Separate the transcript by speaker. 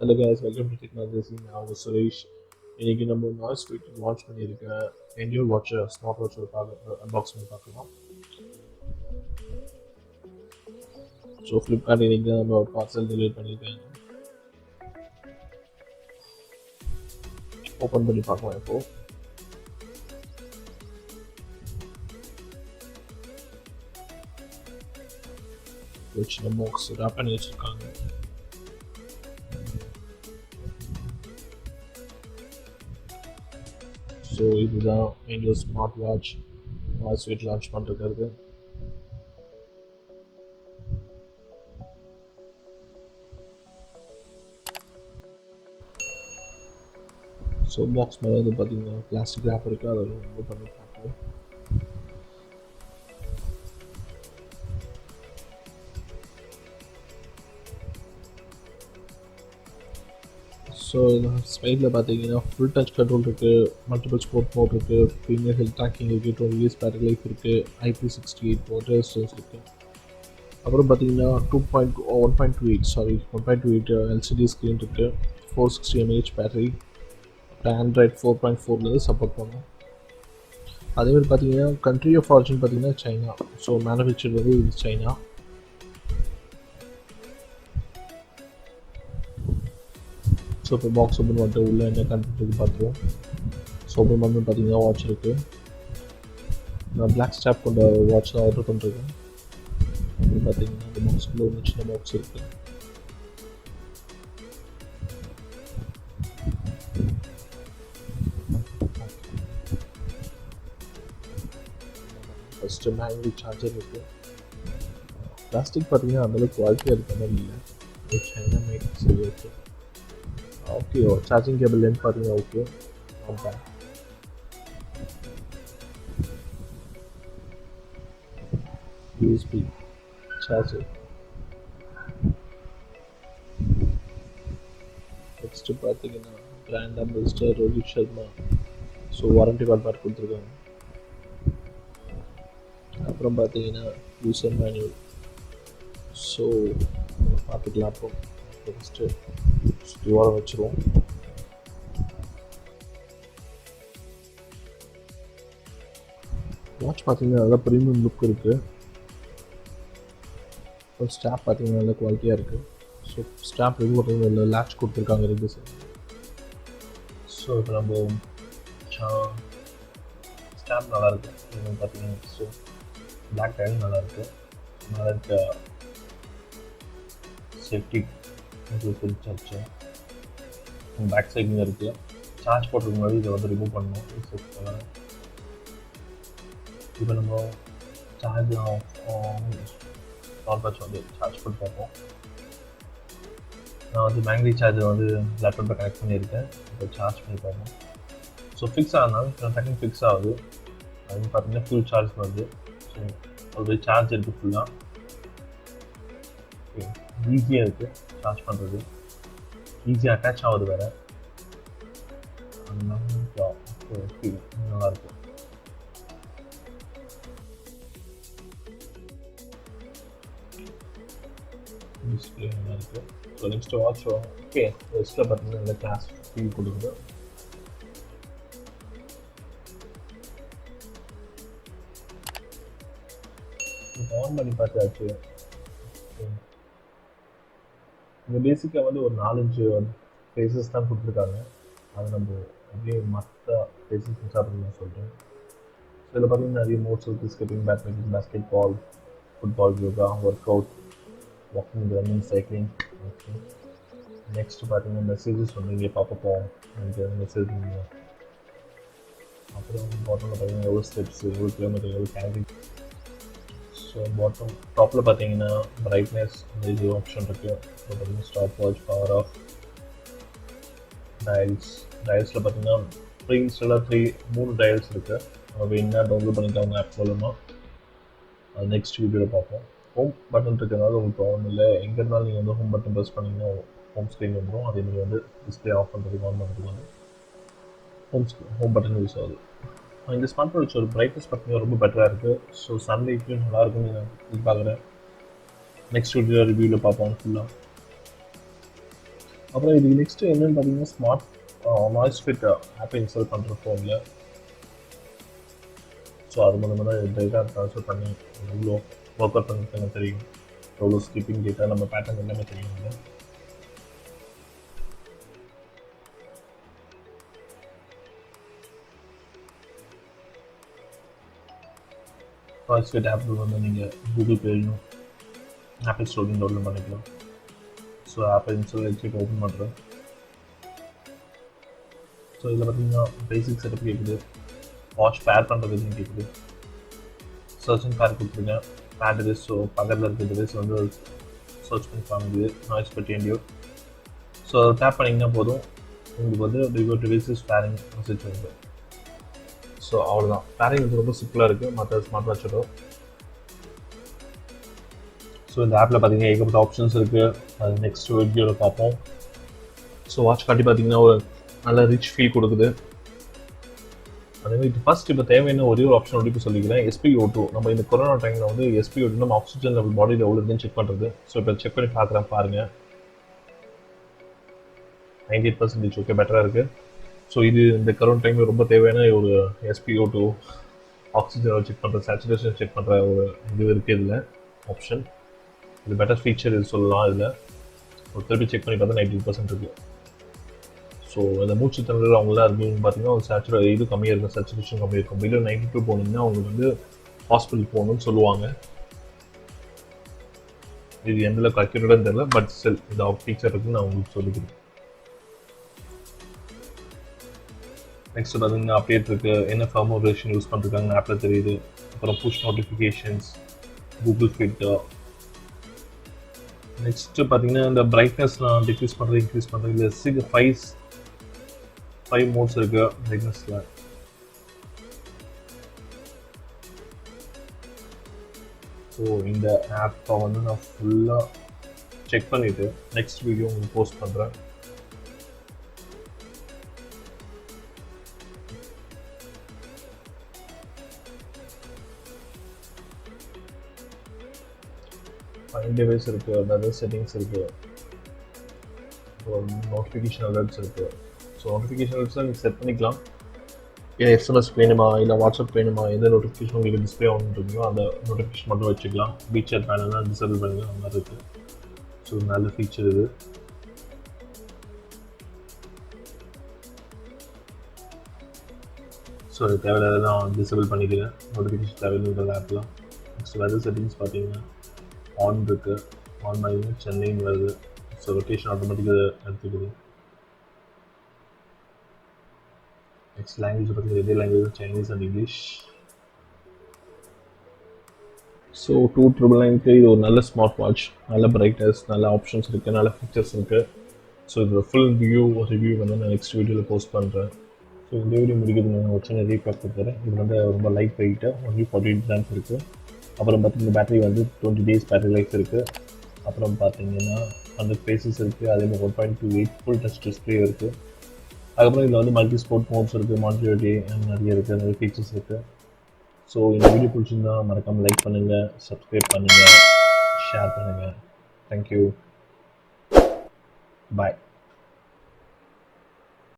Speaker 1: Hello guys, welcome to Technology. நான் உங்க சுரேஷ். இன்னைக்கு நம்ம NoiseFit லான்ச் பண்ணியிருக்க Endure வாட்சை ஸ்மார்ட் வாட்சை அன்பாக்ஸ் பண்ணி பார்க்கலாம். ஸோ ஃப்ளிப்கார்ட் இன்னைக்கு நம்ம ஒரு பார்சல் டெலிவரி பண்ணியிருக்காங்க. ஓப்பன் பண்ணி பார்க்கலாம் இப்போ. சின்ன பாக்ஸ் ரேப் பண்ணி வச்சுருக்காங்க. ஸோ இதுதான் Endure smart watch NoiseFit launch பண்ணுறது. ஸோ பாக்ஸ் மேலே வந்து பார்த்தீங்கன்னா பிளாஸ்டிக் ரேப் இருக்குது, அதை ரிமூவ் பண்ணி பார்ப்போம். ஸோ இதில் ஸ்பைடில் பார்த்தீங்கன்னா ஃபுல் டச் கண்ட்ரோல் இருக்குது, மல்டிபிள் ஸ்போர்ட் மோட் இருக்குது, ப்ரீமியர் ஹெல்த் ட்ராக்கிங் இருக்குது, 20 years பேட்டரி லைஃப் இருக்குது, IP68 வாட்டர் ரெசிஸ்டன்ஸ் இருக்குது. அப்புறம் பார்த்தீங்கன்னா 1.28 LCD ஸ்க்ரீன் இருக்குது, 460 mAh பேட்டரி, ஆண்ட்ராய்ட் 4.4 சப்போர்ட் பண்ணும். அதேமாதிரி பார்த்தீங்கன்னா கண்ட்ரி ஆஃப் ஆரிஜின் பார்த்தீங்கன்னா சைனா. ஸோ மேனுஃபேக்சர் வந்து இது சைனா. ஸோ இப்போ பாக்ஸ் ஓப்பன் பண்ணிட்டு உள்ள என்ன கண்டென்ட் இருக்குது பார்த்துருவோம். ஸோ ஓப்பன் பண்ணி பார்த்தீங்கன்னா வாட்ச் இருக்குது. நான் பிளாக் ஸ்டாப் கொண்ட வாட்ச் தான் ஆர்டர் பண்ணிருக்கேன். அப்படின்னு பார்த்தீங்கன்னா அந்த பாக்ஸ்க்குள்ளே ஒரு சின்ன பாக்ஸ் இருக்குது. ஃபஸ்ட்டு மேனுவல் சார்ஜர் இருக்குது. பிளாஸ்டிக் பார்த்தீங்கன்னா அந்தளவுக்கு குவாலிட்டியாக இருக்க மாதிரி இல்லை, சைனா மேக். சரி okay okay. Charging cable length பார்த்தீங்கன்னா okay, not bad. USB charger. Next பார்த்தீங்கன்னா brand ambassador Rohit Sharma. So warranty card கொடுத்துருக்காங்க. அப்புறம் பார்த்தீங்கன்னா யூசர் மேனுவல். ஸோ பார்த்துக்கலாம். அப்புறம் ஃபஸ்ட்டு சுற்றி ஓரம் வச்சுருவோம். வாட்ச் பார்த்தீங்கன்னா நல்லா ப்ரீமியம் லுக் இருக்குது. அப்புறம் ஸ்டாப் பார்த்தீங்கன்னா நல்லா குவாலிட்டியாக இருக்குது. ஸோ ஸ்டாப் ரிமூவ் பண்ணுறது இல்லை, லேட்ச் கொடுத்துருக்காங்க இருக்குது சார். ஸோ இப்போ நம்ம ஸ்டாப் நல்லாயிருக்கு. இது பார்த்தீங்கன்னா ஸோ பிளாக் டைல் நல்லாயிருக்கு. நல்லா இருக்க சேஃப்டி பிரிச்சாச்சு. பேக் சைடில் இருக்குது. சார்ஜ் போட்டுருக்கு மாதிரி இதை வந்து ரிமூவ் பண்ணணும். இப்போ நம்ம சார்ஜ் ஸ்மார்ட் வாட்ச் வந்து சார்ஜ் போட்டு பார்ப்போம். நான் வந்து பேங்க் ரீசார்ஜர் வந்து லேப்டாப்பில் கனெக்ட் பண்ணியிருக்கேன். இப்போ சார்ஜ் பண்ணி பார்ப்போம். ஸோ ஃபிக்ஸ் ஆனாலும் டக்குன்னு ஃபிக்ஸ் ஆகுது. அது பார்த்தீங்கன்னா ஃபுல் சார்ஜ் வருது. ஸோ ஒரு சார்ஜ் இருக்குது ஃபுல்லாக. ஓகே, ஈஸியாக இருக்குது சார்ஜ் பண்ணுறது, ஈஸியாக அட்டாச் ஆகுது வேறு. நல்லாயிருக்கு. டிஸ்பிளே நல்லா இருக்குது. So next watch okay. Display பார்த்தீங்கன்னா நல்ல கிளாஸ் ஃபீல் கொடுக்குது. இப்போ ஆன் பண்ணி பார்த்தாச்சு. இங்கே பேசிக்காக வந்து ஒரு 4-5 ஃபேஸஸ் தான் கொடுத்துருக்காங்க. அது நம்ம அப்படியே மற்ற ஃபேஸஸ் சாப்பிட்ணும்னு சொல்கிறேன். ஸோ இதில் பார்த்தீங்கன்னா நிறைய மோட்ஸ் இருக்குது. Skipping, badminton, basketball, football, yoga, workout, walking, running, cycling. Okay. Next பார்த்தீங்கன்னா மெசேஜஸ் வந்து இங்கே பார்ப்போம். இங்கே மெசேஜ். அப்புறம் பாட்டமில் பார்த்தீங்கன்னா எவ்வளோ ஸ்டெப்ஸ், எவ்வளோ கிலோமீட்டர், எவ்வளோ கேலரி. ஸோ பாட்டம் டாப்பில் பார்த்தீங்கன்னா பிரைட்னஸ் இது ஆப்ஷன் இருக்குது. ஸோ பார்த்தீங்கன்னா ஸ்டாப் வாட்ச், பவர் ஆஃப், டயல்ஸில் பார்த்தீங்கன்னா ப்ரீ இன்ஸ்டாலாக 3 டயல்ஸ் இருக்குது. நம்ம வேணுன்னா டவுன்லோட் பண்ணிக்கலாம் ஆப் மூலமாக. அது நெக்ஸ்ட் வீடியோவில் பார்ப்போம். ஹோம் பட்டன் இருக்கிறதுனால உங்களுக்கு ப்ராப்ளம் இல்லை. எங்கே இருந்தாலும் நீங்கள் வந்து ஹோம் பட்டன் ப்ரெஸ் பண்ணிங்கன்னா ஹோம் ஸ்க்ரீன் வந்துடும். அதேமாதிரி வந்து டிஸ்பிளே ஆஃப் பண்ணுறதுக்கு, ஆன் பண்ணுறதுக்கு வந்து ஹோம் பட்டன் யூஸ் ஆகுது. இந்த ஸ்மார்ட் வாட்ச் ஒரு பிரைட்னஸ் பார்த்தீங்கன்னா ரொம்ப பெட்டராக இருக்குது. ஸோ சன்லைட்லையும் நல்லாயிருக்குன்னு நான் பார்க்குறேன். நெக்ஸ்ட் வீடியோ ரிவ்யூவில் பார்ப்போம் ஃபுல்லாக. அப்புறம் இதுக்கு நெக்ஸ்ட் என்னன்னு பார்த்தீங்கன்னா ஸ்மார்ட் NoiseFit ஆப் இன்ஸ்டால் பண்ணுற ஃபோனில். ஸோ அது மூலமாக தான் டேட்டா ட்ரான்ஸ்ஃபர் பண்ணி எவ்வளோ ஒர்க் அவுட் பண்ணிருக்காங்க தெரியும், எவ்வளோ ஸ்கிப்பிங் டேட்டா நம்ம பேட்டர்ன் எல்லாமே தெரியும். NoiseFit ஆப் வந்து நீங்கள் கூகுள் பேலையும் ஆப்பிள் ஸ்டோர்லையும் டவுன்லோட் பண்ணிக்கலாம். ஸோ ஆப்பை இன்ஸ்டால் வச்சு ஓப்பன் பண்ணுறேன். ஸோ இதில் பார்த்தீங்கன்னா பேசிக் செட்டப் கேட்குது, வாட்ச் பேர் பண்ணுறதுன்னு கேட்குது, சர்ச் அண்ட் பேர் கொடுத்துருக்கேன். பேர் டிவைஸ், ஸோ பக்கத்தில் இருக்க டிவைஸ் வந்து சர்ச் பண்ணி காமிக்குது NoiseFit Endure. ஸோ டேப் பண்ணிங்கன்னா போதும், உங்களுக்கு வந்து your device is pairing message வருது. ஸோ அவ்வளோதான், பேரிங் வந்து ரொம்ப சிம்பிளாக இருக்குது மற்ற ஸ்மார்ட் வாட்சோட. ஸோ இந்த ஆப்பில் பார்த்தீங்கன்னா ஏகப்பட்ட ஆப்ஷன்ஸ் இருக்குது, அது நெக்ஸ்ட் வீடியோவில் பார்ப்போம். ஸோ வாட்ச் காட்டி பார்த்தீங்கன்னா ஒரு நல்ல ரிச் ஃபீல் கொடுக்குது. அதேமாதிரி ஃபர்ஸ்ட் இப்போ தேவையான ஒரே ஒரு ஆப்ஷன் வந்து இப்போ சொல்லிக்கிறேன், SpO2. நம்ம இந்த கொரோனா டைமில் வந்து SpO2 நம்ம ஆக்சிஜன் லெவல் பாடியில் எவ்வளோ இருக்குன்னு செக் பண்ணுறது. ஸோ இப்போ செக் பண்ணி பார்க்குறேன் பாருங்கள், 98% ஓகே, பெட்டராக இருக்குது. ஸோ இது இந்த கொரோனா டைமில் ரொம்ப தேவையான ஒரு SpO2 ஆக்சிஜன் செக் பண்ணுற, சேச்சுரேஷன் செக் பண்ணுற ஒரு இது இருக்குது இதில் ஆப்ஷன். இது பெட்டர் ஃபீச்சர் இது சொல்லலாம். இதில் ஒரு திருப்பி செக் பண்ணி பார்த்தா 90% இருக்குது. ஸோ அந்த மூச்சு திணறல் அவங்களாம் இருக்குன்னு பார்த்தீங்கன்னா இது கம்மியாக இருக்கும், சேச்சுரேஷன் கம்மியாக இருக்கும். பிலோ 92 போனீங்கன்னா அவங்களுக்கு வந்து ஹாஸ்பிட்டல் போகணும்னு சொல்லுவாங்க. இது எந்த அளவுக்கு அக்யூரேட்டாக தெரியல, பட் ஸ்டில் இந்த ஃபீச்சர் இருக்குன்னு நான் உங்களுக்கு சொல்லிக்கிறேன். நெக்ஸ்ட் பார்த்தீங்கன்னா அப்டேட் இருக்குது, என்ன ஃபர்மர் வெர்ஷன் யூஸ் பண்ணிருக்காங்க ஆப்பில் தெரியுது. அப்புறம் push notifications, Google Fit. Next பார்த்தீங்கன்னா இந்த பிரைட்னஸ்லாம் டிக்ரீஸ் பண்ணுறது, இன்க்ரீஸ் பண்ணுறது. இல்லை 5 மோட்ஸ் இருக்குது பிரைட்னஸில். ஸோ இந்த ஆப்பை வந்து நான் ஃபுல்லாக செக் பண்ணிவிட்டு நெக்ஸ்ட் வீடியோ உங்களுக்கு போஸ்ட் பண்ணுறேன். டிவைஸ் இருக்குது, அதாவது செட்டிங்ஸ் இருக்குது, நோட்டிஃபிகேஷன் அலர்ட்ஸ் இருக்குது. ஸோ நோட்டிஃபிகேஷன் அலர்ட்ஸில் நீங்கள் செட் பண்ணிக்கலாம். இல்லை SMS வேணுமா, இல்லை வாட்ஸ்அப் வேணுமா, எந்த நோட்டிஃபிகேஷன் உங்களுக்கு டிஸ்பிளே ஆகிட்டுருக்கோ அந்த நோட்டிஃபிகேஷன் மட்டும் வச்சுக்கலாம். ஃபீச்சர் பேனல்லாம் டிசேபிள் பண்ணிக்கலாம், அந்த மாதிரி இருக்குது. ஸோ நல்ல ஃபீச்சர் இது. ஸோ அது தேவையில்லாம் டிசேபிள் பண்ணிக்கிறேன், நோட்டிஃபிகேஷன் தேவையில்லை ஆப்லாம். நெக்ஸ்ட் வெதர் செட்டிங்ஸ் பார்த்தீங்கன்னா ஆன் இருக்குது, ஆன் மாதிரி சென்னைன்னு வருது. ஸோ ரொட்டேஷன் ஆட்டோமேட்டிக்காக எடுத்துக்குது. நெக்ஸ்ட் லாங்குவேஜ் பார்த்தீங்கன்னா இதே language Chinese and English. So 299க்கு இது ஒரு நல்ல ஸ்மார்ட் வாட்ச், நல்ல பிரைட்னஸ், நல்ல ஆப்ஷன்ஸ் இருக்குது, நல்ல ஃபீச்சர்ஸ் இருக்குது. ஸோ இது ஃபுல் ரிவ்யூ வந்து நான் நெக்ஸ்ட் வீடியோவில் போஸ்ட் பண்ணுறேன். ஸோ இந்த வீடியோ முடிக்கிறது நான் ஒரு சின்ன ரீகேப் கொடுத்துறேன். இது வந்து ரொம்ப லைட் வெயிட்டாக ஒன்லி 48 கிராம்ஸ் இருக்குது. அப்புறம் பார்த்தீங்கன்னா பேட்டரி வந்து 20 days பேட்டரி லைஃப் இருக்குது. அப்புறம் பார்த்தீங்கன்னா 100 பேசஸ் இருக்குது, அதேமாதிரி 1.28 ஃபுல் டச் டிஸ்பிளே இருக்குது. அதுக்கப்புறம் இதில் வந்து மல்டி ஸ்போர்ட் மோட்ஸ் இருக்குது, மாடுலாரிட்டி நிறைய இருக்குது, நிறைய ஃபீச்சர்ஸ் இருக்குது. ஸோ இந்த வீடியோ பிடிச்சிருந்தா மறக்காமல் லைக் பண்ணுங்கள், சப்ஸ்கிரைப் பண்ணுங்கள், ஷேர் பண்ணுங்கள். தேங்க்யூ, பாய்.